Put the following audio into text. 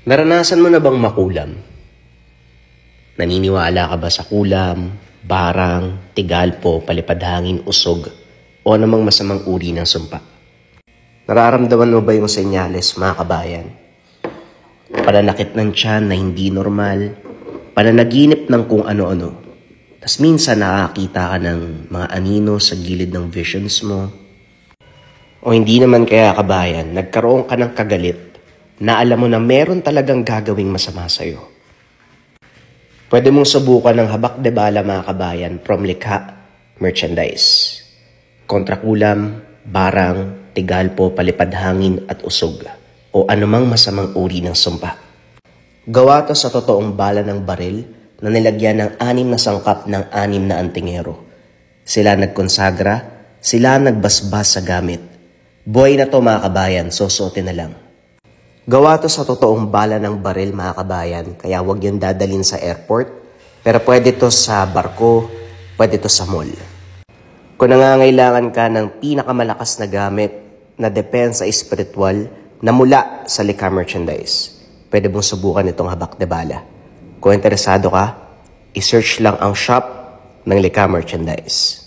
Naranasan mo na bang makulam? Naniniwala ka ba sa kulam, barang, tigalpo, palipadhangin, usog, o anumang masamang uri ng sumpa? Nararamdaman mo ba yung senyales, mga kabayan? Pananakit ng tiyan na hindi normal, pananaginip ng kung ano-ano. Tas minsan nakakita ka ng mga anino sa gilid ng visions mo. O hindi naman kaya, kabayan, nagkaroon ka ng kagalit na alam mo na meron talagang gagawing masama sa'yo. Pwede mong subukan ng habak de bala, mga kabayan, from likha, merchandise. Kontrakulam, barang, tigalpo, palipadhangin at usog, o anumang masamang uri ng sumpa. Gawa to sa totoong bala ng baril na nilagyan ng 6 na sangkap ng 6 na antingero. Sila nagkonsagra, sila nagbasbas sa gamit. Buhay na to, mga kabayan, susuotin na lang. Gawa to sa totoong bala ng baril, mga kabayan, kaya huwag yun dadalhin sa airport, pero pwede to sa barko, pwede to sa mall. Kung nangangailangan ka ng pinakamalakas na gamit na depensa espiritual na mula sa likha merchandise, pwede mong subukan itong habak de bala. Kung interesado ka, i-search lang ang shop ng likha merchandise.